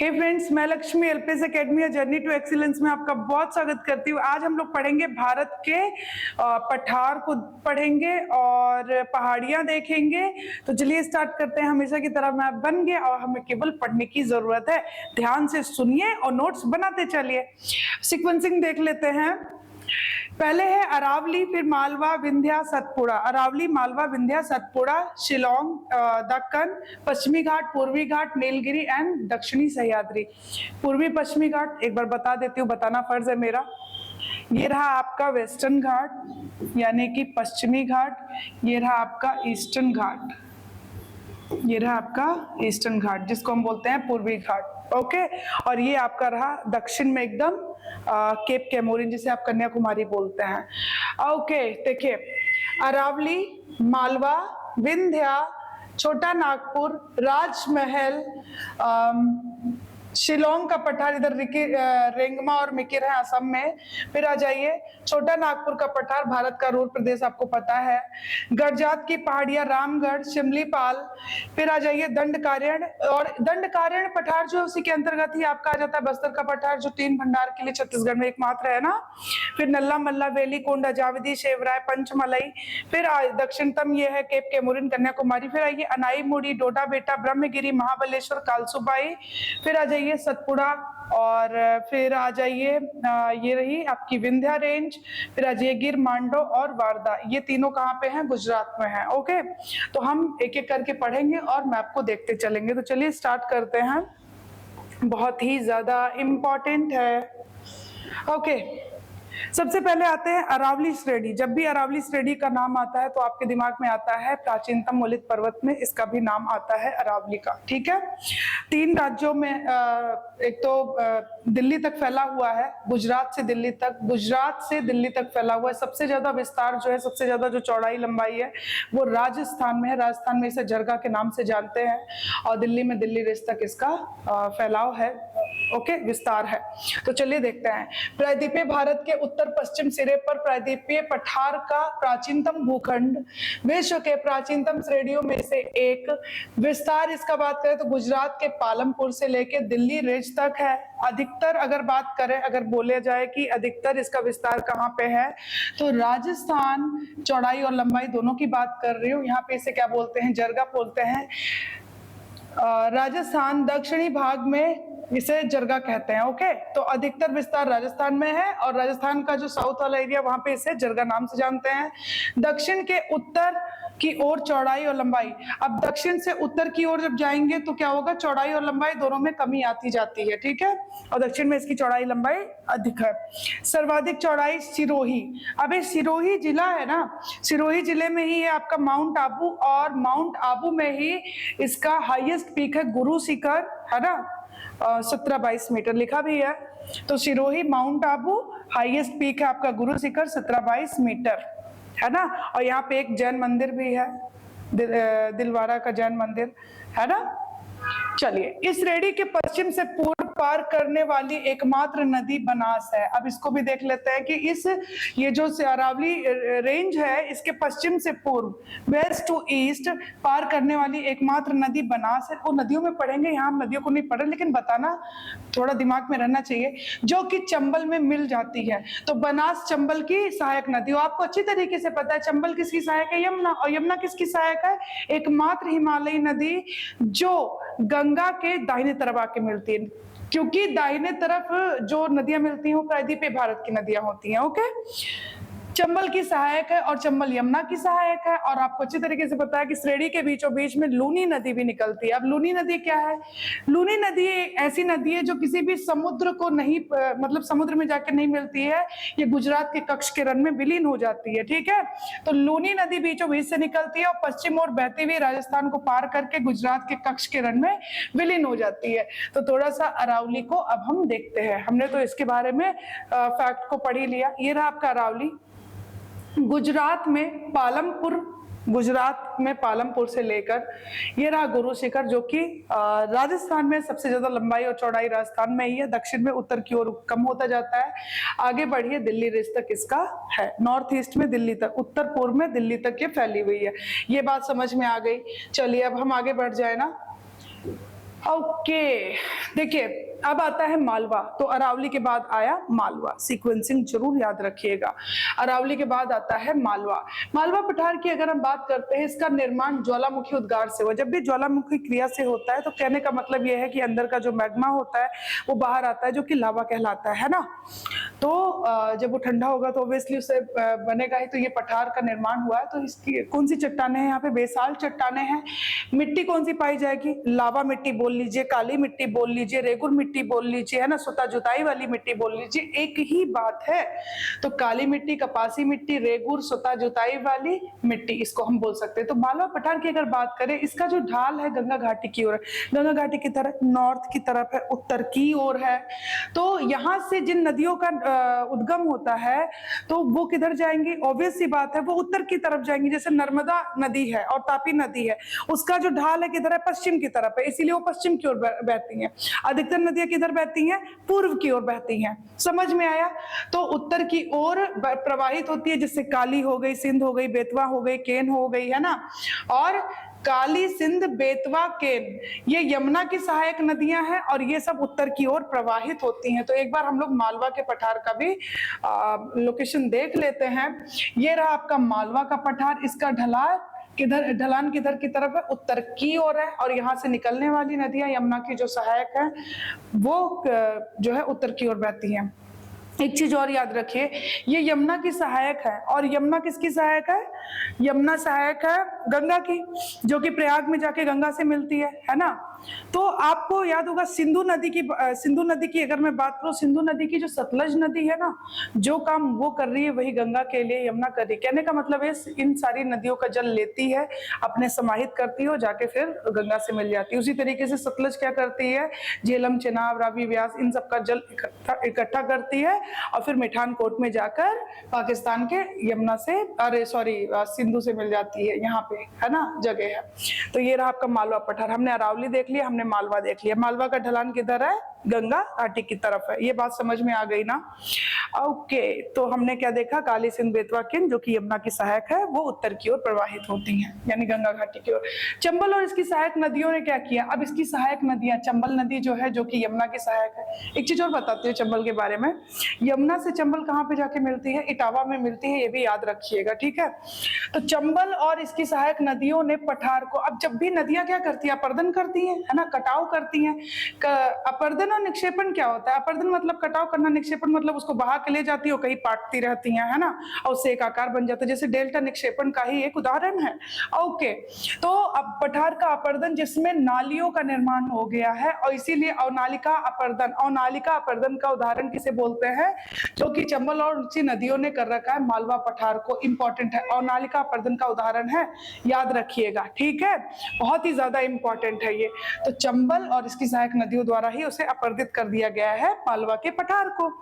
हे friends, मैं Lakshmi LPS academy journey to excellence में आपका बहुत स्वागत करती हूँ। आज हम लोग पढ़ेंगे भारत के पठार को पढ़ेंगे और पहाड़ियां देखेंगे। तो चलिए स्टार्ट करते हैं। हमेशा की तरह मैप बन गया और हमें केवल पढ़ने की जरूरत है। ध्यान से सुनिए और नोट्स बनाते चलिए। सीक्वेंसिंग देख लेते हैं। पहले है अरावली, फिर मालवा, विंध्या, सतपुड़ा। अरावली, मालवा, विंध्या, सतपुड़ा, शिलोंग, दक्कन, पश्चिमी घाट, पूर्वी घाट, नीलगिरी एंड दक्षिणी सह्याद्री। पूर्वी पश्चिमी घाट एक बार बता देती हूँ, बताना फर्ज है मेरा। ये रहा आपका वेस्टर्न घाट यानी कि पश्चिमी घाट। ये रहा आपका ईस्टर्न घाट। ये रहा आपका ईस्टर्न घाट जिसको हम बोलते हैं पूर्वी घाट। ओके, और ये आपका रहा दक्षिण में एकदम केप कैमोरिन जिसे आप कन्याकुमारी बोलते हैं। ओके, देखिए अरावली, मालवा, विंध्या, छोटा नागपुर, राजमहल, शिलोंग का पठार इधर रेंगमा और मिकिर है असम में। फिर आ जाइए छोटा नागपुर का पठार भारत का रूर प्रदेश आपको पता है। गड़जात की पहाड़ियां रामगढ़, शिमलीपाल। फिर आ जाइए दंडकारण्य, और दंडकारण्य पठार जो उसी के अंतर्गत ही आपका आ जाता है बस्तर का पठार जो तीन भंडार के लिए छत्तीसगढ़ में एकमात्र है ना। फिर नल्ला मल्ला, वेलीकोंडा, जावदी, शेवराय, पंचमलई। फिर दक्षिणतम ये है केप कैमोरिन कन्याकुमारी। फिर आइए अनाई मुड़ी, डोडा बेटा, ब्रह्मगिरी, महाबलेश्वर, कालसूबाई। फिर आ जाइए सतपुड़ा, और फिर आ जाइए ये रही आपकी विंध्या रेंज। फिर आ जाइए गिर, मांडो और वारदा। ये तीनों कहाँ पे हैं? गुजरात में है। ओके, तो हम एक एक करके पढ़ेंगे और मैप को देखते चलेंगे। तो चलिए स्टार्ट करते हैं। बहुत ही ज्यादा इंपॉर्टेंट है। ओके, सबसे पहले आते हैं अरावली श्रेणी। जब भी अरावली श्रेणी का नाम आता है तो आपके दिमाग में आता है प्राचीनतम मोलित पर्वत में इसका भी नाम आता है अरावली का। ठीक है, तीन राज्यों में एक तो दिल्ली तक फैला हुआ है, गुजरात से दिल्ली तक, गुजरात से दिल्ली तक फैला हुआ है। सबसे ज्यादा विस्तार जो है, सबसे ज्यादा जो चौड़ाई लंबाई है वो राजस्थान में है। राजस्थान में इसे जरगा के नाम से जानते हैं, और दिल्ली में दिल्ली रेस तक इसका फैलाव है। ओके, विस्तार है। तो चलिए देखते हैं। प्रायद्वीपीय भारत के उत्तर पश्चिम सिरे पर प्रायद्वीपीय पठार का प्राचीनतम भूखंड, विश्व के प्राचीनतम श्रेणियों में से एक। विस्तार इसका बात करें तो गुजरात के पालमपुर से लेकर दिल्ली रेंज तक है। अधिकतर अगर बात करें, अगर बोले जाए कि अधिकतर इसका विस्तार कहाँ पे है, तो राजस्थान, चौड़ाई और लंबाई दोनों की बात कर रही हूँ। यहाँ पे इसे क्या बोलते हैं? जरगा बोलते हैं। राजस्थान दक्षिणी भाग में इसे जरगा कहते हैं। ओके, तो अधिकतर विस्तार राजस्थान में है, और राजस्थान का जो साउथ वाला एरिया वहां पे इसे जरगा नाम से जानते हैं। दक्षिण के उत्तर की ओर चौड़ाई और लंबाई, अब दक्षिण से उत्तर की ओर जब जाएंगे तो क्या होगा? चौड़ाई और लंबाई दोनों में कमी आती जाती है। ठीक है, और दक्षिण में इसकी चौड़ाई लंबाई अधिक है। सर्वाधिक चौड़ाई सिरोही। अब ये सिरोही जिला है ना, सिरोही जिले में ही है आपका माउंट आबू, और माउंट आबू में ही इसका हाईएस्ट पीक है गुरु शिखर, है ना। 17-22 मीटर लिखा भी है। तो Sirohi, mount Abu, highest peak है आपका गुरु शिखर 17-22 मीटर, है ना। और यहाँ पे एक जैन मंदिर भी है, दिलवारा का जैन मंदिर, है ना। चलिए, इस श्रेणी के पश्चिम से पूर्व पार करने वाली एकमात्र नदी बनास है। अब इसको भी देख लेते हैं कि ये जो अरावली रेंज है इसके पश्चिम से पूर्व, वेस्ट टू ईस्ट पार करने वाली एकमात्र नदी बनास है। वो नदियों में पढ़ेंगे, यहाँ हम नदियों को नहीं पढ़ रहे, लेकिन बताना थोड़ा दिमाग में रहना चाहिए, जो कि चंबल में मिल जाती है। तो बनास चंबल की सहायक नदी, आपको अच्छी तरीके से पता है। चंबल किसकी सहायक है? यमुना। और यमुना किसकी सहायक है? एकमात्र हिमालयी नदी जो गंगा के दाहिने तरफ आके मिलती है, क्योंकि दाहिने तरफ जो नदियां मिलती हैं वो प्रायद्वीपीय भारत की नदियां होती हैं। ओके, चंबल की सहायक है और चंबल यमुना की सहायक है। और आपको अच्छी तरीके से पता है कि श्रेणी के बीचों बीच में लूनी नदी भी निकलती है। अब लूनी नदी क्या है? लूनी नदी ऐसी नदी है जो किसी भी समुद्र को नहीं, मतलब समुद्र में जाकर नहीं मिलती है, ये गुजरात के कच्छ के रण में विलीन हो जाती है। ठीक है, तो लूनी नदी बीचों बीच से निकलती है और पश्चिम और बहती हुई राजस्थान को पार करके गुजरात के कच्छ के रण में विलीन हो जाती है। तो थोड़ा सा अरावली को अब हम देखते हैं। हमने तो इसके बारे में फैक्ट को पढ़ ही लिया। ये रहा आपका अरावली। गुजरात में पालमपुर से लेकर ये रहा गुरु शिखर, जो कि राजस्थान में सबसे ज्यादा लंबाई और चौड़ाई राजस्थान में ही है। दक्षिण में उत्तर की ओर कम होता जाता है। आगे बढ़िए, दिल्ली रेंज तक इसका है। नॉर्थ ईस्ट में दिल्ली तक, उत्तर पूर्व में दिल्ली तक ये फैली हुई है। ये बात समझ में आ गई। चलिए अब हम आगे बढ़ जाए ना। ओके, देखिए अब आता है मालवा। तो अरावली के बाद आया मालवा, सीक्वेंसिंग जरूर याद रखिएगा। अरावली के बाद आता है मालवा। मालवा पठार की अगर हम बात करते हैं, इसका निर्माण ज्वालामुखी उद्गार से हुआ। जब भी ज्वालामुखी क्रिया से होता है तो कहने का मतलब यह है कि अंदर का जो मैग्मा होता है वो बाहर आता है, जो कि लावा कहलाता है ना। तो जब वो ठंडा होगा तो ऑब्वियसली उससे बनेगा ही। तो ये पठार का निर्माण हुआ है। तो इसकी कौन सी चट्टाने हैं यहाँ पे? बेसाल्ट चट्टाने हैं। मिट्टी कौन सी पाई जाएगी? लावा मिट्टी बोल लीजिए, काली मिट्टी बोल लीजिए, रेगुर मिट्टी बोल लीजिए, है ना, स्वतः जुताई वाली मिट्टी बोल लीजिए, एक ही बात है। तो काली मिट्टी, कपासी मिट्टी, रेगुर, स्वतः जुताई वाली मिट्टी, इसको हम बोल सकते हैं। तो मालवा पठार की अगर बात करें, इसका जो ढाल है गंगा घाटी की ओर, गंगा घाटी की तरफ नॉर्थ की तरफ है, उत्तर की ओर है। तो यहाँ से जिन नदियों का उद्गम होता है तो वो किधर जाएंगी? ऑब्वियस सी बात है, वो उत्तर की तरफ जाएंगी। जैसे नर्मदा नदी है और तापी नदी है, उसका जो ढाल है किधर है? पश्चिम की तरफ है, इसीलिए वो पश्चिम की ओर बहती हैं। अधिकतर नदियां किधर बहती हैं? पूर्व की ओर बहती हैं। समझ में आया? तो उत्तर की ओर प्रवाहित होती है, जिससे काली हो गई, सिंध हो गई, बेतवा हो गई, केन हो गई, है ना। और काली, सिंध, बेतवा, केन, ये यमुना की सहायक नदियां हैं और ये सब उत्तर की ओर प्रवाहित होती हैं। तो एक बार हम लोग मालवा के पठार का भी लोकेशन देख लेते हैं। ये रहा आपका मालवा का पठार। इसका ढलान किधर की तरफ है? उत्तर की ओर है। और यहाँ से निकलने वाली नदियां यमुना की जो सहायक है वो जो है उत्तर की ओर बहती हैं। एक चीज और याद रखिए, ये यमुना की सहायक है। और यमुना किसकी सहायक है? यमुना सहायक है गंगा की, जो कि प्रयाग में जाके गंगा से मिलती है ना। तो आपको याद होगा सिंधु नदी की अगर मैं बात करूं, सिंधु नदी की जो सतलज नदी है ना, जो काम वो कर रही है वही गंगा के लिए यमुना कर रही है। कहने का मतलब है इन सारी नदियों का जल लेती है, अपने समाहित करती है और जाके फिर गंगा से मिल जाती है। उसी तरीके से सतलज क्या करती है? झेलम, चेनाब, रावी, व्यास, इन सब का जल इकट्ठा करती है और फिर मिठानकोट में जाकर पाकिस्तान के यमुना से, सिंधु से मिल जाती है। यहाँ पे है ना जगह है। तो ये रहा आपका मालवा पठार। हमने अरावली देख लिया, हमने मालवा देख लिया। मालवा का ढलान किधर है? गंगा घाटी की तरफ है। ये बात समझ में आ गई ना? ओके, तो हमने क्या देखा? काली, सिंध, बेतवा, केन, जो कि यमुना की सहायक है, वो उत्तर की ओर प्रवाहित होती हैं, यानी गंगा घाटी की ओर। चंबल और इसकी सहायक नदियों ने क्या किया? अब इसकी सहायक नदियां, चंबल नदी जो है, जो कि यमुना की सहायक है। एक चीज और बताती हूँ चंबल के बारे में। यमुना से चंबल कहाँ पे जाके मिलती है? इटावा में मिलती है, ये भी याद रखिएगा, ठीक है। तो चंबल और इसकी सहायक नदियों ने पठार को, अब जब भी नदियां क्या करती है? अपर्दन करती है ना, कटाव करती हैं। अपर्दन और निक्षेपण क्या होता है? अपर्दन मतलब कटाव करना, निक्षेपण मतलब उसको बहा के ले जाती है, कहीं पाटती रहती हैं, है ना, और उससे एक आकार बन जाता है। जैसे डेल्टा निक्षेपण का ही एक उदाहरण है। ओके, तो अब पठार का अपर्दन, जिसमें नालियों का निर्माण हो गया है, और इसीलिए अवनालिका अपर्दन का उदाहरण किसे बोलते हैं? जो कि चंबल और ऊंची नदियों ने कर रखा है मालवा पठार को। इंपॉर्टेंट है, अवनालिका अपर्दन का उदाहरण है, याद रखिएगा, ठीक है, बहुत ही ज्यादा इंपॉर्टेंट है ये। तो चंबल और इसकी सहायक नदियों द्वारा ही उसे अपर्दित कर दिया गया है मालवा के पठार को।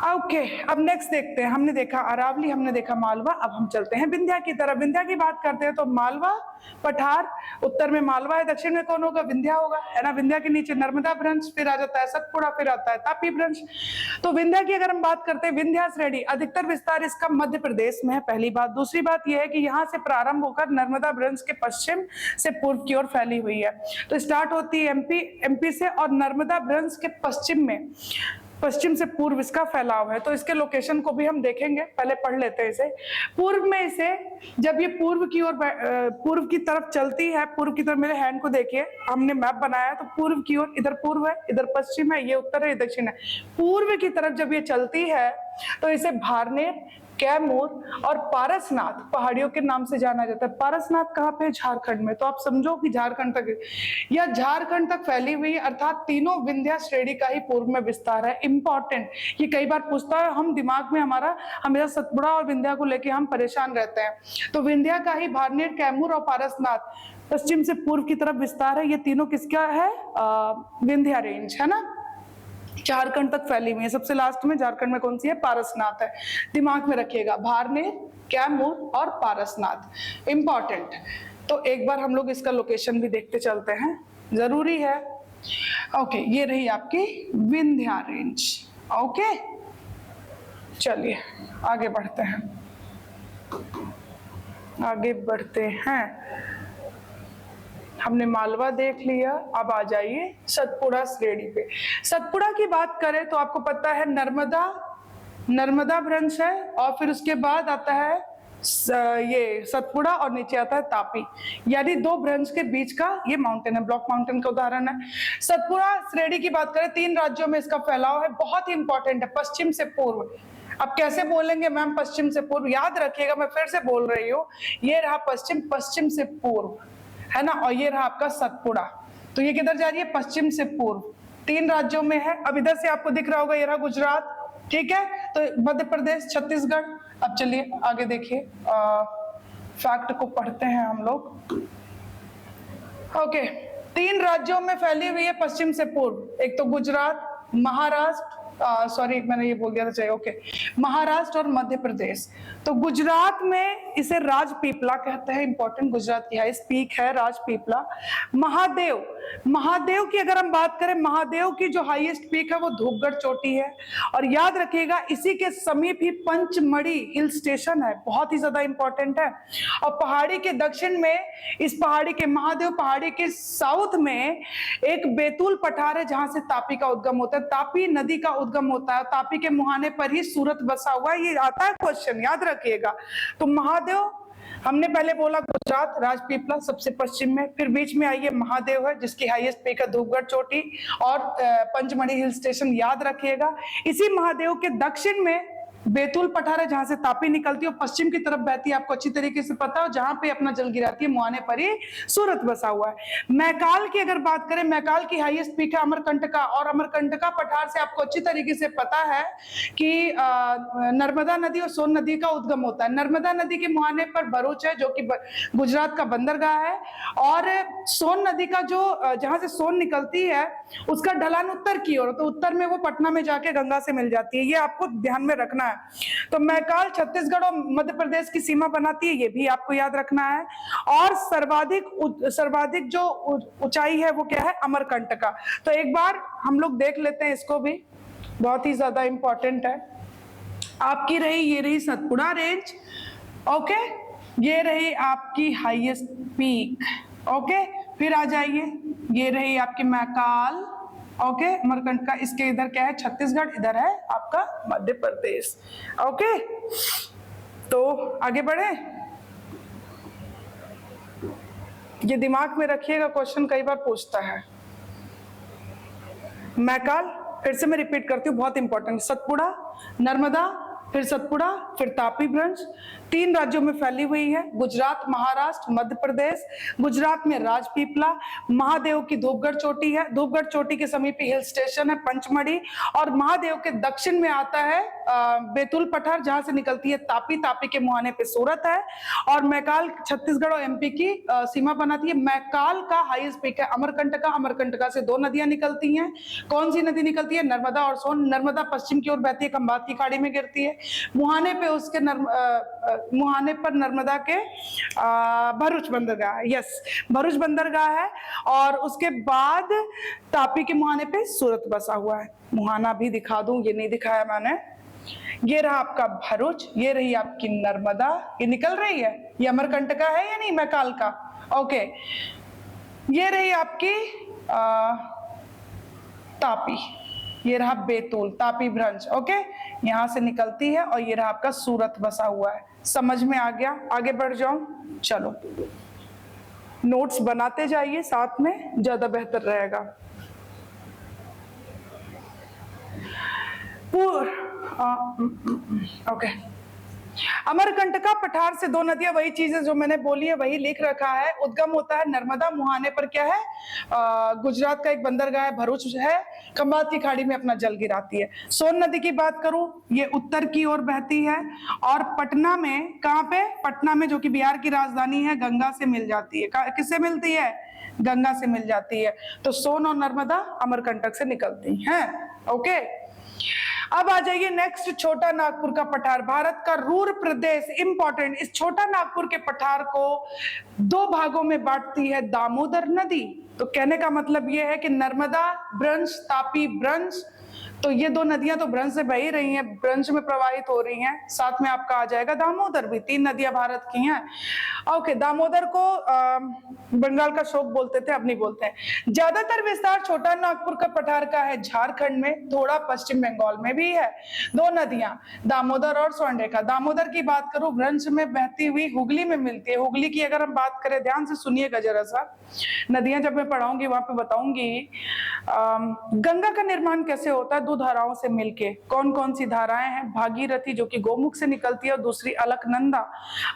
ओके, अब नेक्स्ट देखते हैं। हमने देखा अरावली, हमने देखा मालवा, अब हम चलते हैं विंध्या की तरफ। विंध्या की बात करते हैं तो मालवा पठार, उत्तर में मालवा है, दक्षिण में कौन होगा? विंध्या होगा, है ना। विंध्या के नीचे नर्मदा ब्रंश, फिर आ जाता है सतपुड़ा, फिर आता है तापी ब्रंश। तो विंध्या की अगर हम बात करते हैं, विंध्या श्रेणी, अधिकतर विस्तार इसका मध्य प्रदेश में है, पहली बात। दूसरी बात यह है कि यहाँ से प्रारंभ होकर नर्मदा ब्रंश के पश्चिम से पूर्व की ओर फैली हुई है। तो स्टार्ट होती है एमपी से, और नर्मदा ब्रंश के पश्चिम से पूर्व इसका फैलाव है। तो इसके लोकेशन को भी हम देखेंगे, पहले पढ़ लेते हैं इसे। पूर्व में इसे, जब ये पूर्व की तरफ चलती है, पूर्व की तरफ, मेरे हैंड को देखिए, हमने मैप बनाया है, तो पूर्व की ओर, इधर पूर्व है, इधर पश्चिम है, ये उत्तर है, ये दक्षिण है। पूर्व की तरफ जब ये चलती है तो इसे भारनेर, कैमूर और पारसनाथ पहाड़ियों के नाम से जाना जाता है। पारसनाथ कहाँ पे? झारखंड में। तो आप समझो कि झारखंड तक फैली हुई है, अर्थात तीनों विंध्या श्रेणी का ही पूर्व में विस्तार है। इंपॉर्टेंट, ये कई बार पूछता है, हम दिमाग में हमेशा सतपुड़ा और विंध्या को लेके हम परेशान रहते हैं। तो विंध्या का ही भारनेर, कैमूर और पारसनाथ पश्चिम से पूर्व की तरफ विस्तार है। ये तीनों किसका है? विंध्या रेंज, है ना, झारखंड तक फैली हुई है। सबसे लास्ट में झारखंड में कौन सी है? पारसनाथ है। दिमाग में रखिएगा, भारनेर, कैमूर और पारसनाथ, इंपॉर्टेंट। तो एक बार हम लोग इसका लोकेशन भी देखते चलते हैं, जरूरी है। ओके, ये रही आपकी विंध्या रेंज। ओके, चलिए आगे बढ़ते हैं। हमने मालवा देख लिया। अब आ जाइए सतपुड़ा श्रेणी पे। सतपुड़ा की बात करें तो आपको पता है नर्मदा भ्रंश है, और फिर उसके बाद आता है ये सतपुड़ा, और नीचे आता है तापी, यानी दो भ्रंश के बीच का ये माउंटेन है, ब्लॉक माउंटेन का उदाहरण है। सतपुड़ा श्रेणी की बात करें 3 राज्यों में इसका फैलाव है, बहुत ही इंपॉर्टेंट है, पश्चिम से पूर्व। अब कैसे बोलेंगे मैम पश्चिम से पूर्व, याद रखिएगा, मैं फिर से बोल रही हूँ, ये रहा पश्चिम, पश्चिम से पूर्व है ना, और ये रहा आपका सतपुड़ा, तो ये किधर जा रही है, पश्चिम से पूर्व, 3 राज्यों में है। अब इधर से आपको दिख रहा होगा, ये रहा गुजरात, ठीक है, तो मध्य प्रदेश, छत्तीसगढ़। अब चलिए आगे देखिए, फैक्ट को पढ़ते हैं हम लोग। ओके, 3 राज्यों में फैली हुई है पश्चिम से पूर्व, एक तो गुजरात, महाराष्ट्र, सॉरी मैंने ये बोल दिया था, चाहिए ओके, महाराष्ट्र और मध्य प्रदेश। तो गुजरात में इसे राजपीपला कहते हैं, इंपॉर्टेंट, गुजरात की हाईएस्ट पीक है राजपीपला। महादेव की अगर हम बात करें, महादेव की जो हाईएस्ट पीक है वो धूपगढ़ चोटी है, और याद रखिएगा इसी के समीप ही पंचमढ़ी हिल स्टेशन है, बहुत ही ज्यादा इंपॉर्टेंट है। और पहाड़ी के दक्षिण में, इस पहाड़ी के, महादेव पहाड़ी के साउथ में एक बैतूल पठार है, जहां से तापी का उद्गम होता है, तापी नदी का उद्गम होता है, तापी के मुहाने पर ही सूरत बसा हुआ है, ये आता है क्वेश्चन, याद रखिएगा। तो महादेव हमने पहले बोला गुजरात, राजपीपला सबसे पश्चिम में, फिर बीच में आइए महादेव है जिसकी हाईएस्ट पीक है धूपगढ़ चोटी, और पंचमढ़ी हिल स्टेशन, याद रखिएगा। इसी महादेव के दक्षिण में बैतूल पठार है, जहां से तापी निकलती है, और पश्चिम की तरफ बहती है, आपको अच्छी तरीके से पता है, जहां पे अपना जल गिराती है, मुहाने पर ही सूरत बसा हुआ है। मैकाल की अगर बात करें, मैकाल की हाईएस्ट पीक है अमरकंटका, और अमरकंटका पठार से आपको अच्छी तरीके से पता है कि नर्मदा नदी और सोन नदी का उद्गम होता है। नर्मदा नदी के मुहाने पर भरूच है, जो कि गुजरात का बंदरगाह है, और सोन नदी का जो जहां से सोन निकलती है उसका ढलान उत्तर की ओर, तो उत्तर में वो पटना में जाके गंगा से मिल जाती है, ये आपको ध्यान में रखना है। तो मैकाल छत्तीसगढ़ और मध्य प्रदेश की सीमा बनाती है, ये भी आपको याद रखना है। और सर्वाधिक जो ऊंचाई है वो क्या है, अमरकंटका। तो एक बार हम लोग देख लेते हैं इसको भी, बहुत ही ज्यादा इंपॉर्टेंट है। आपकी रही, ये रही सतपुड़ा रेंज, ओके, ये रही आपकी हाईएस्ट पीक, ओके, फिर आ जाइए, ये रही आपकी मैकाल, ओके, अमरकंटका, इसके इधर क्या है, छत्तीसगढ़, इधर है आपका मध्य प्रदेश, ओके। तो आगे बढ़े, ये दिमाग में रखिएगा, क्वेश्चन कई बार पूछता है। मैकाल, फिर से मैं रिपीट करती हूँ, बहुत इंपॉर्टेंट, सतपुड़ा, नर्मदा, फिर सतपुड़ा, फिर तापी भ्रंश, 3 राज्यों में फैली हुई है, गुजरात, महाराष्ट्र, मध्य प्रदेश। गुजरात में राजपीपला, महादेव की धूपगढ़ चोटी है, धूपगढ़ चोटी के समीप हिल स्टेशन है पंचमढ़ी, और महादेव के दक्षिण में आता है बैतूल पठार, जहां से निकलती है तापी, तापी के मुहाने पे सूरत है, और मैकाल छत्तीसगढ़ और एमपी की सीमा बनाती है। मैकाल का हाईएस्ट पीक है अमरकंटका, अमरकंटका से 2 नदियां निकलती हैं, कौन सी नदी निकलती है, नर्मदा और सोन। नर्मदा पश्चिम की ओर बहती है, खंबात की खाड़ी में गिरती है, मुहाने पे उसके मुहाने पर नर्मदा के भरूच बंदरगाह, यस, भरूच बंदरगाह है, और उसके बाद तापी के मुहाने पे सूरत बसा हुआ है। मुहाना भी दिखा दूं, ये नहीं दिखाया मैंने, ये रहा आपका भरूच, ये रही आपकी नर्मदा, ये निकल रही है, ये अमरकंटका है या नहीं, मैकाल का, ओके, ये रही आपकी तापी, ये रहा बैतूल, तापी भ्रंश, ओके, यहां से निकलती है, और ये रहा आपका सूरत बसा हुआ है। समझ में आ गया, आगे बढ़ जाओ, चलो नोट्स बनाते जाइए साथ में, ज्यादा बेहतर रहेगा। ओके, अमरकंटका पठार से 2 नदियां, वही चीजें जो मैंने बोली है वही लिख रखा है। उद्गम होता है नर्मदा, मुहाने पर क्या है, गुजरात का एक बंदरगाह है, भरूच है, खंबात की खाड़ी में अपना जल गिराती है। सोन नदी की बात करूं, ये उत्तर की ओर बहती है, और पटना में, कहां पे, पटना में, जो कि बिहार की राजधानी है, गंगा से मिल जाती है। किससे मिलती है, गंगा से मिल जाती है। तो सोन और नर्मदा अमरकंटक से निकलती हैं, ओके। अब आ जाइए नेक्स्ट, छोटा नागपुर का पठार, भारत का रूर प्रदेश, इंपॉर्टेंट। इस छोटा नागपुर के पठार को 2 भागों में बांटती है दामोदर नदी। तो कहने का मतलब ये है कि नर्मदा, ब्रंश, तापी, ब्रंश, तो ये दो नदियां तो ब्रंश से बह ही रही हैं, ब्रंश में प्रवाहित हो रही हैं। साथ में आपका आ जाएगा दामोदर भी, 3 नदियां भारत की हैं। ओके, दामोदर को बंगाल का शोक बोलते थे, अब नहीं बोलते हैं। ज्यादातर विस्तार छोटा नागपुर का पठार का है झारखंड में, थोड़ा पश्चिम बंगाल में भी है। 2 नदियां दामोदर और स्वर्णरेखा। दामोदर की बात करूं, ब्रंश में बहती हुई हुगली में मिलती है। हुगली की अगर हम बात करें, ध्यान से सुनिएगा जरा सा, नदियां जब मैं पढ़ाऊंगी वहां पे बताऊंगी। गंगा का निर्माण कैसे होता है? 2 धाराओं से मिलके। कौन कौन सी धाराएं हैं? भागीरथी जो कि गोमुख से निकलती है, और दूसरी अलकनंदा।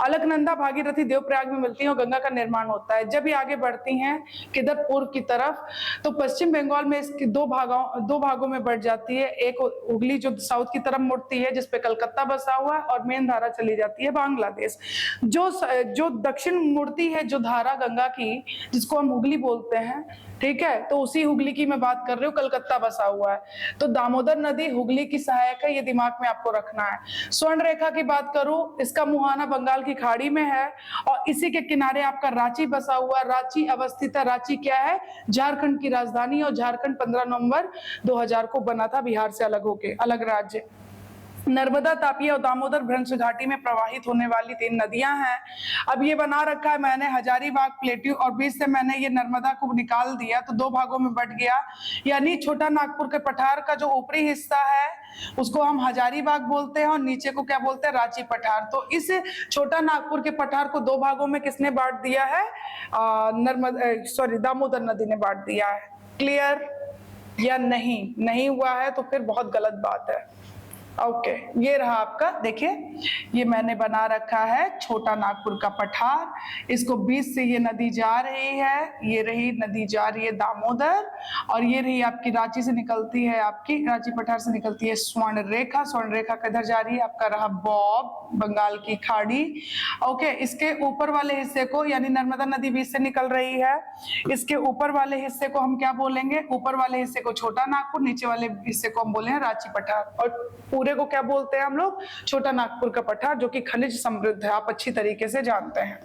अलकनंदा भागीरथी देवप्रयाग में मिलती है और गंगा का निर्माण होता है। जब ये आगे बढ़ती हैं किधर, पूर्व की तरफ, तो पश्चिम बंगाल में इसकी 2 भागों में बढ़ जाती है। एक हुगली जो साउथ की तरफ मुड़ती है, जिसपे कलकत्ता बसा हुआ है, और मेन धारा चली जाती है बांग्लादेश। जो दक्षिण मुड़ती है, जो धारा गंगा की, जिसको हम हुगली बोलते हैं, ठीक है, तो उसी हुगली की मैं बात कर रही हूँ, कलकत्ता बसा हुआ है। तो दामोदर नदी हुगली की सहायक है, ये दिमाग में आपको रखना है। स्वर्ण रेखा की बात करूं, इसका मुहाना बंगाल की खाड़ी में है, और इसी के किनारे आपका रांची बसा हुआ है। रांची अवस्थित है। रांची क्या है? झारखंड की राजधानी, और झारखंड 15 नवंबर 2000 को बना था बिहार से अलग होके, अलग राज्य। नर्मदा, तापी और दामोदर भ्रंश घाटी में प्रवाहित होने वाली 3 नदियां हैं। अब ये बना रखा है मैंने हजारीबाग, प्लेट्यू, और बीच से मैंने ये नर्मदा को निकाल दिया, तो 2 भागों में बट गया। यानी छोटा नागपुर के पठार का जो ऊपरी हिस्सा है उसको हम हजारीबाग बोलते हैं, और नीचे को क्या बोलते हैं? रांची पठार। तो इस छोटा नागपुर के पठार को 2 भागों में किसने बांट दिया है? दामोदर नदी ने बांट दिया है। क्लियर या नहीं? नहीं हुआ है तो फिर बहुत गलत बात है। ओके, ये रहा आपका, देखिए ये मैंने बना रखा है छोटा नागपुर का पठार। इसको बीच से ये नदी जा रही है, ये रही नदी जा रही है दामोदर, और ये रही आपकी रांची से निकलती है, आपकी रांची पठार से निकलती है स्वर्ण रेखा। स्वर्ण रेखा किधर जा रही है? आपका रहा बॉब, बंगाल की खाड़ी। ओके, इसके ऊपर वाले हिस्से को, यानी नर्मदा नदी बीच से निकल रही है, इसके ऊपर वाले हिस्से को हम क्या बोलेंगे? ऊपर वाले हिस्से को छोटा नागपुर, नीचे वाले हिस्से को हम बोलेंगे रांची पठार, और पूरे को क्या बोलते हैं हम लोग? छोटा नागपुर का पठार, जो कि खनिज समृद्ध है, आप अच्छी तरीके से जानते हैं।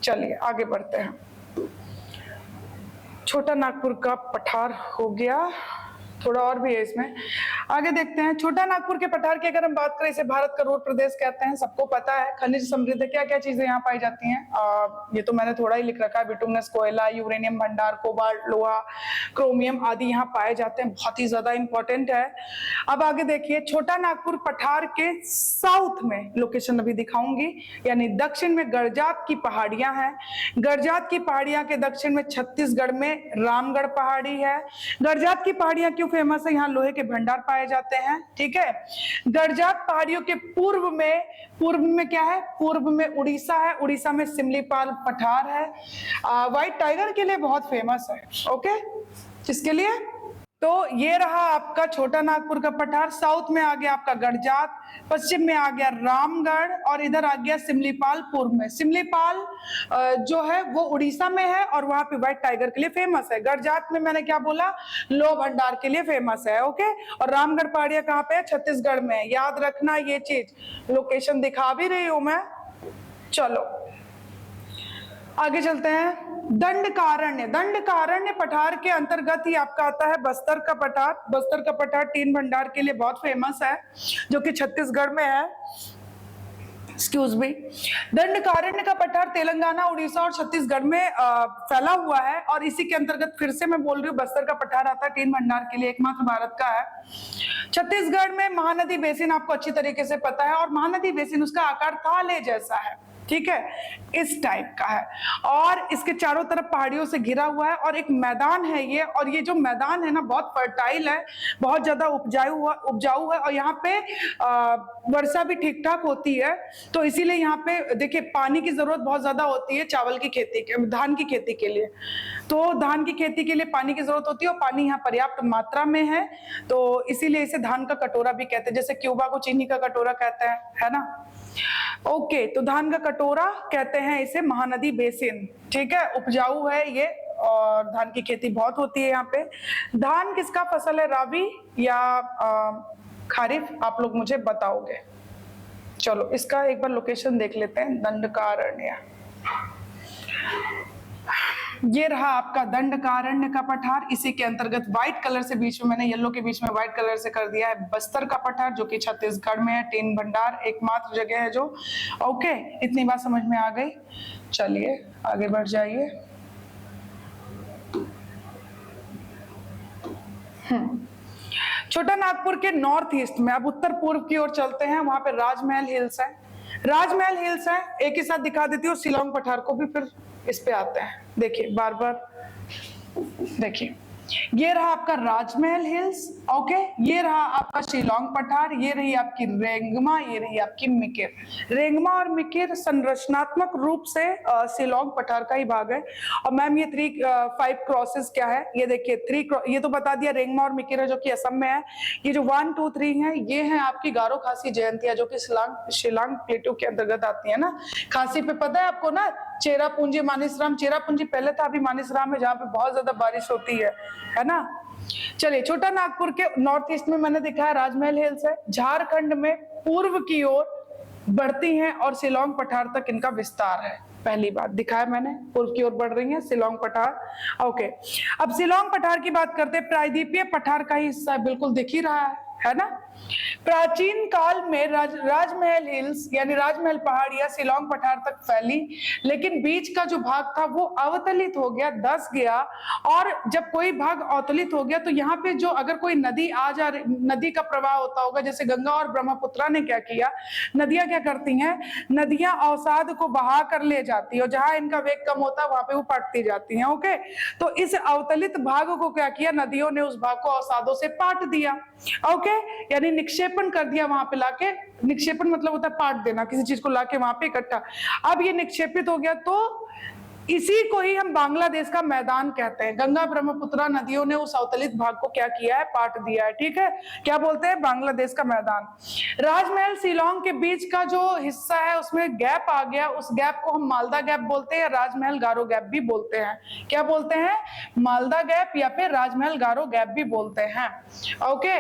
चलिए आगे बढ़ते हैं। छोटा नागपुर का पठार हो गया, थोड़ा और भी है इसमें, आगे देखते हैं। छोटा नागपुर के पठार की अगर हम बात करें, इसे भारत का रोड प्रदेश कहते हैं, सबको पता है। खनिज समृद्ध क्या क्या चीजें यहाँ पाई जाती हैं? ये तो मैंने थोड़ा ही लिख रखा है। बिटुमिनस कोयला, यूरेनियम भंडार, कोबाल्ट, लोहा, क्रोमियम आदि यहाँ पाए जाते हैं, बहुत ही ज्यादा इंपॉर्टेंट है। अब आगे देखिए, छोटा नागपुर पठार के साउथ में लोकेशन अभी दिखाऊंगी, यानी दक्षिण में गड़जात की पहाड़ियां हैं। गड़जात की पहाड़ियां के दक्षिण में छत्तीसगढ़ में रामगढ़ पहाड़ी है। गड़जात की पहाड़ियां क्यों फेमस है? यहाँ लोहे के भंडार पाए जाते हैं, ठीक है। गड़जात पहाड़ियों के पूर्व में क्या है? पूर्व में उड़ीसा है। उड़ीसा में सिमलीपाल पठार है, व्हाइट टाइगर के लिए बहुत फेमस है। ओके, किसके लिए? तो ये रहा आपका छोटा नागपुर का पठार। साउथ में आ गया आपका गड़जात, पश्चिम में आ गया रामगढ़, और इधर आ गया सिमलीपाल पूर्व में। सिमलीपाल जो है वो उड़ीसा में है, और वहां पे व्हाइट टाइगर के लिए फेमस है। गड़जात में मैंने क्या बोला? लोह भंडार के लिए फेमस है। ओके, और रामगढ़ पहाड़ियां कहाँ पे है? छत्तीसगढ़ में। याद रखना ये चीज, लोकेशन दिखा भी रही हूं मैं। चलो आगे चलते हैं। दंडकारण्य, दंडकारण्य पठार के अंतर्गत ही आपका आता है बस्तर का पठार। बस्तर का पठार टीन भंडार के लिए बहुत फेमस है, जो कि छत्तीसगढ़ में है। Excuse me. दंडकारण्य का पठार तेलंगाना, उड़ीसा और छत्तीसगढ़ में फैला हुआ है, और इसी के अंतर्गत फिर से मैं बोल रही हूँ बस्तर का पठार आता है टीन भंडार के लिए, एकमात्र भारत का है। छत्तीसगढ़ में महानदी बेसिन आपको अच्छी तरीके से पता है, और महानदी बेसिन उसका आकार थाले जैसा है, ठीक है, इस टाइप का है, और इसके चारों तरफ पहाड़ियों से घिरा हुआ है, और एक मैदान है ये। और ये जो मैदान है ना, बहुत फर्टाइल है, बहुत ज्यादा उपजाऊ है, और यहाँ पे वर्षा भी ठीक ठाक होती है। तो इसीलिए यहाँ पे देखिए पानी की जरूरत बहुत ज्यादा होती है चावल की खेती के, धान की खेती के लिए। तो धान की खेती के लिए पानी की जरूरत होती है, और पानी यहाँ पर्याप्त मात्रा में है, तो इसीलिए इसे धान का कटोरा भी कहते हैं, जैसे क्यूबा को चीनी का कटोरा कहते हैं, है ना। ओके, तो धान का कटोरा कहते हैं इसे महानदी बेसिन, ठीक है। उपजाऊ है ये, और धान की खेती बहुत होती है यहाँ पे। धान किसका फसल है? राबी या खारिफ? आप लोग मुझे बताओगे। चलो इसका एक बार लोकेशन देख लेते हैं। दंडकारण्य, ये रहा आपका दंडकारण्य का पठार, इसी के अंतर्गत व्हाइट कलर से बीच में, मैंने येलो के बीच में व्हाइट कलर से कर दिया है, बस्तर का पठार जो कि छत्तीसगढ़ में है, टीन भंडार एकमात्र जगह है जो। ओके, इतनी बात समझ में आ गई। चलिए आगे बढ़ जाइए। छोटा नागपुर के नॉर्थ ईस्ट में, अब उत्तर पूर्व की ओर चलते हैं, वहां पे राजमहल हिल्स है। राजमहल हिल्स है, एक ही साथ दिखा देती हूँ शिलोंग पठार को भी, फिर इस पे आते हैं। देखिए बार बार देखिए, ये रहा आपका राजमहल हिल्स, ओके, ये रहा आपका शिलोंग पठार, ये रही आपकी रेंगमा, ये रही आपकी मिकिर। रेंगमा और मिकिर संरचनात्मक रूप से शिलोंग पठार का ही भाग है। और मैम ये 5 क्रॉसेस क्या है, ये देखिए 3 ये तो बता दिया रेंगमा और मिकिर है जो कि असम में है। ये जो 1 2 3 है, ये है आपकी गारो खासी जयंतिया जो कि शिलांग प्लेटू के अंतर्गत आती है ना। खासी पे पता है आपको ना, चेरापूंजी मानिसराम, चेरापूंजी पहले था, अभी मानिसराम है जहाँ पे बहुत ज्यादा बारिश होती है ना। चलिए, छोटा नागपुर के नॉर्थ ईस्ट में मैंने दिखाया राजमहल हिल्स है। झारखंड में पूर्व की ओर बढ़ती हैं और शिलोंग पठार तक इनका विस्तार है। पहली बात दिखाया मैंने, पूर्व की ओर बढ़ रही है शिलोंग पठार। ओके, अब शिलोंग पठार की बात करते हैं। प्रायद्वीपीय पठार का ही हिस्सा बिल्कुल दिख ही रहा है ना। प्राचीन काल में राजमहल हिल्स यानी राजमहल पहाड़ियां शिलोंग पठार तक फैली, लेकिन बीच का जो भाग था वो अवतलित हो गया, धंस गया। और जब कोई भाग अवतलित हो गया तो यहाँ पे जो अगर कोई नदी नदी का प्रवाह होता होगा, जैसे गंगा और ब्रह्मपुत्रा ने क्या किया, नदियां क्या करती हैं, नदियां अवसाद को बहा कर ले जाती है और जहां इनका वेग कम होता है वहां पे वो पाटती जाती हैं। ओके, तो इस अवतलित भाग को क्या किया, नदियों ने उस भाग को अवसादों से पाट दिया। ओके, यानी निक्षेपण कर दिया वहां पे लाके। निक्षेपण मतलब होता है पाट देना, किसी चीज को लाके वहां पे इकट्ठा। अब ये निक्षेपित हो गया तो इसी को ही हम बांग्लादेश का मैदान कहते हैं। गंगा ब्रह्मपुत्रा नदियों ने उस अवतलित भाग को क्या किया है, पाट दिया है। ठीक है, क्या बोलते हैं, बांग्लादेश का मैदान। राजमहल शिलोंग के बीच का जो हिस्सा है उसमें गैप आ गया, उस गैप को हम मालदा गैप बोलते हैं, राजमहल गारो गैप भी बोलते हैं। क्या बोलते हैं, मालदा गैप या फिर राजमहल गारो गैप भी बोलते हैं। ओके,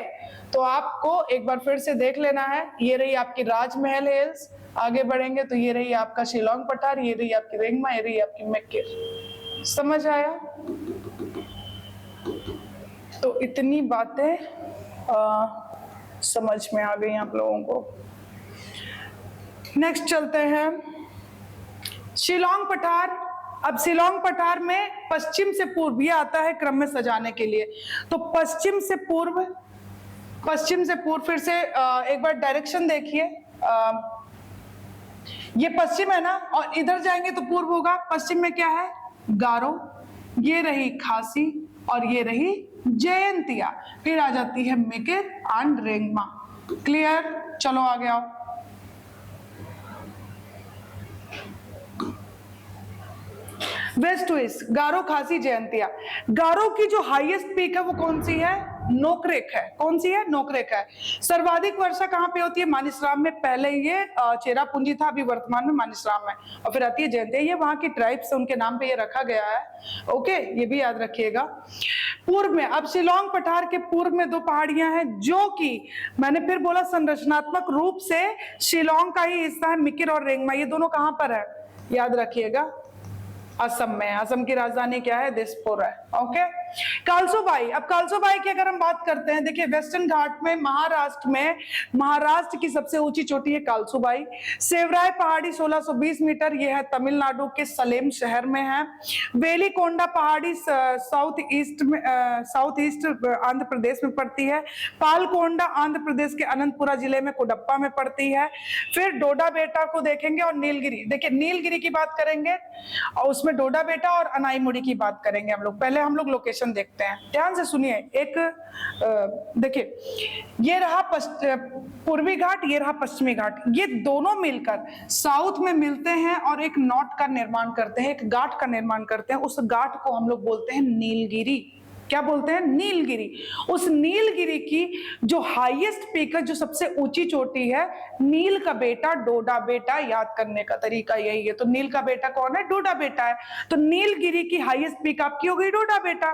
तो आपको एक बार फिर से देख लेना है। ये रही आपकी राजमहल हिल्स, आगे बढ़ेंगे तो ये रही आपका शिलोंग पठार, ये रही आपकी रेंगमा, ये रही आपकी मिकिर। समझ आया? तो इतनी बातें समझ में आ गई आप लोगों को। नेक्स्ट चलते हैं शिलोंग पठार। अब शिलोंग पठार में पश्चिम से पूर्व ये आता है क्रम में सजाने के लिए। तो पश्चिम से पूर्व फिर से एक बार डायरेक्शन देखिए। ये पश्चिम है ना, और इधर जाएंगे तो पूर्व होगा। पश्चिम में क्या है, गारो, ये रही खासी और ये रही जयंतिया। फिर आ जाती है मिकिर एंड रेंगमा। क्लियर? चलो आगे आओ। वेस्ट टू ईस्ट, गारो खासी जयंतिया। गारो की जो हाईएस्ट पीक है वो कौन सी है, नोकरेक है। कौन सी है, नोकरेक है। सर्वाधिक वर्षा कहाँ पे होती है, मानिसराम में। पहले ये चेरापूंजी था, अभी वर्तमान में मानिसराम है। और फिर आती है जयंतिया, ये वहां की ट्राइब्स उनके नाम पे ये रखा गया है। ओके, ये भी याद रखिएगा। पूर्व में, अब शिलोंग पठार के पूर्व में 2 पहाड़ियां हैं जो कि मैंने फिर बोला संरचनात्मक रूप से शिलोंग का ही हिस्सा है, मिकिर और रेंगमा। ये दोनों कहां पर है, याद रखिएगा, असम में। असम की राजधानी क्या है, दिसपुर है। ओके, कालसोबाई। अब कालसोबाई की अगर हम बात करते हैं, देखिए वेस्टर्न घाट में महाराष्ट्र की सबसे ऊंची चोटी है कालसोबाई। सेवराय पहाड़ी 1620 मीटर, यह है तमिलनाडु के सलेम शहर में है। वेलिकोंडा पहाड़ी साउथ ईस्ट आंध्र प्रदेश में पड़ती है। पालकोंडा आंध्र प्रदेश के अनंतपुरा जिले में कोडप्पा में पड़ती है। फिर डोडा बेटा को देखेंगे और नीलगिरी। देखिए नीलगिरी की बात करेंगे और उसमें डोडा बेटा और अनाईमुड़ी की बात करेंगे हम लोग। पहले हम लोग लोकेशन देखते हैं, ध्यान से सुनिए। एक देखिए, ये रहा पूर्वी घाट, ये रहा पश्चिमी घाट। ये दोनों मिलकर साउथ में मिलते हैं और एक नॉट का निर्माण करते हैं, एक घाट का निर्माण करते हैं। उस घाट को हम लोग बोलते हैं नीलगिरी। क्या बोलते हैं, नीलगिरी। उस नीलगिरी की जो हाईएस्ट पीक है, जो सबसे ऊंची चोटी है, नील का बेटा डोडा बेटा। याद करने का तरीका यही है। तो नील का बेटा कौन है, डोडा बेटा है। तो नीलगिरी की हाईएस्ट पीक आपकी हो गई डोडा बेटा।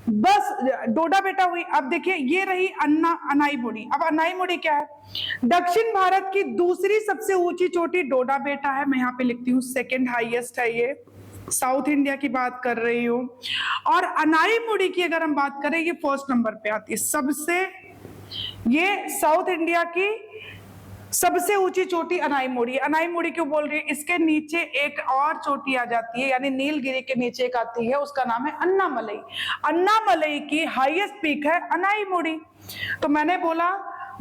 बस डोडा बेटा हुई। अब देखिए, ये रही अनाईमुड़ी। अब अनाईमुड़ी क्या है, दक्षिण भारत की दूसरी सबसे ऊंची चोटी डोडा बेटा है। मैं यहाँ पे लिखती हूँ सेकेंड हाईएस्ट है ये। साउथ इंडिया की बात कर रही हूँ। और अनाईमुड़ी की अगर हम बात करें, ये फर्स्ट नंबर पे आती है सबसे, ये साउथ इंडिया की सबसे ऊंची चोटी अनाईमुड़ी। अनाईमुड़ी क्यों बोल रही है, इसके नीचे एक और चोटी आ जाती है, यानी नीलगिरी के नीचे एक आती है, उसका नाम है अन्नामलई। अन्नामलई की हाईएस्ट पीक है अनाईमुड़ी। तो मैंने बोला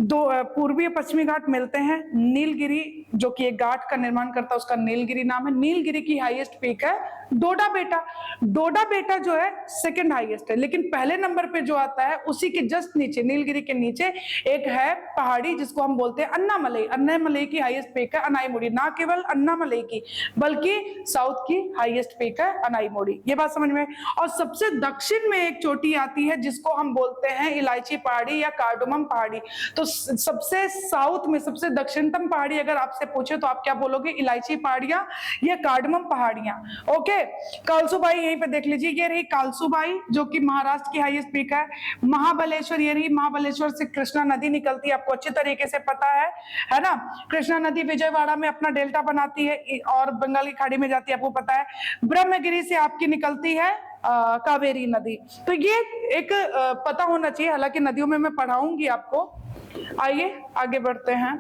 दो पूर्वी और पश्चिमी घाट मिलते हैं, नीलगिरी जो कि एक घाट का निर्माण करता है उसका नीलगिरी नाम है। नीलगिरी की हाईएस्ट पीक है डोडा बेटा। डोडा बेटा जो है सेकंड हाईएस्ट है, लेकिन पहले नंबर पे जो आता है उसी के जस्ट नीचे, नीलगिरी के नीचे एक है पहाड़ी जिसको हम बोलते हैं अन्नामलई। अन्नामलई की हाईएस्ट पीक है अनाईमुड़ी। ना केवल अन्नामलई की बल्कि साउथ की हाईएस्ट पीक है अनाईमुड़ी। ये बात समझ में। और सबसे दक्षिण में एक चोटी आती है जिसको हम बोलते हैं इलायची पहाड़ी या कार्डोमम पहाड़ी। तो सबसे साउथ में सबसे दक्षिणतम पहाड़ी अगर आपसे पूछे तो आप क्या बोलोगे, इलायची पहाड़ियां या कार्डमम पहाड़ियां। ओके, कालसूबाई यहीं पे देख लीजिए, ये रही कालसूबाई जो कि महाराष्ट्र की हाईएस्ट पीक है। महाबलेश्वर, ये रही महाबलेश्वर से कृष्णा नदी निकलती है, आपको अच्छी तरीके से पता है ना। कृष्णा नदी विजयवाड़ा में अपना डेल्टा बनाती है और बंगाल की खाड़ी में जाती है, आपको पता है। ब्रह्मगिरी से आपकी निकलती है कावेरी नदी। तो ये एक पता होना चाहिए, हालांकि नदियों में मैं पढ़ाऊंगी आपको। आइए आगे बढ़ते हैं।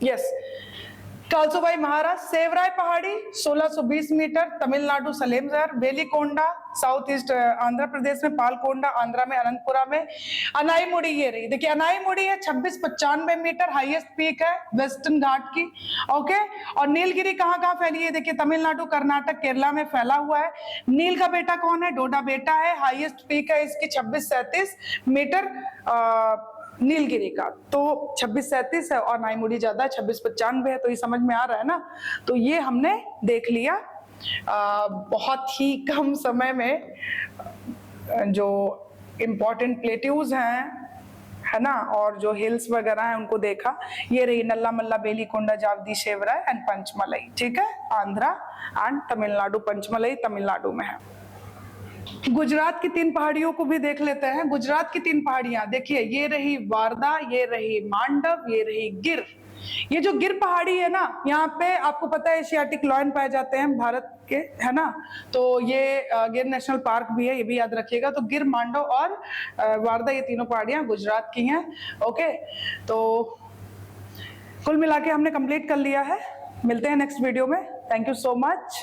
यस, कालसूबाई महाराष्ट्र। सेवराय पहाड़ी 1620 मीटर, तमिलनाडु सलेम शहर। वेलिकोंडा साउथ ईस्ट आंध्र प्रदेश में, पालकोंडा आंध्रा में, अनंतपुरा में। अनाईमुड़ी ये रही, देखिए अनाईमुड़ी है 2695 मीटर, हाईएस्ट पीक है वेस्टर्न घाट की। ओके, और नीलगिरी कहाँ कहाँ फैली है, देखिए तमिलनाडु, कर्नाटक, केरला में फैला हुआ है। नील का बेटा कौन है, डोडा बेटा है। हाईएस्ट पीक है इसकी 2637 मीटर नीलगिरी का। तो 2637 है और अनाईमुड़ी ज्यादा है 2695 है। तो ये समझ में आ रहा है ना। तो ये हमने देख लिया बहुत ही कम समय में जो इम्पोर्टेंट प्लेट्यूज हैं, है ना, और जो हिल्स वगैरह हैं उनको देखा। ये रही नल्ला मल्ला, बेलीकोंडा, जावदी, शेवराय एंड पंचमलई। ठीक है, आंध्रा एंड तमिलनाडु। पंचमलई तमिलनाडु में है। गुजरात की 3 पहाड़ियों को भी देख लेते हैं। गुजरात की 3 पहाड़ियां देखिए, ये रही वारदा, ये रही मांडव, ये रही गिर। ये जो गिर पहाड़ी है ना, यहाँ पे आपको पता है एशियाटिक लॉयन पाए जाते हैं भारत के, है ना। तो ये गिर नेशनल पार्क भी है, ये भी याद रखिएगा। तो गिर, मांडव और वारदा, ये तीनों पहाड़ियां गुजरात की हैं। ओके, तो कुल मिला के हमने कंप्लीट कर लिया है। मिलते हैं नेक्स्ट वीडियो में। Thank you so much.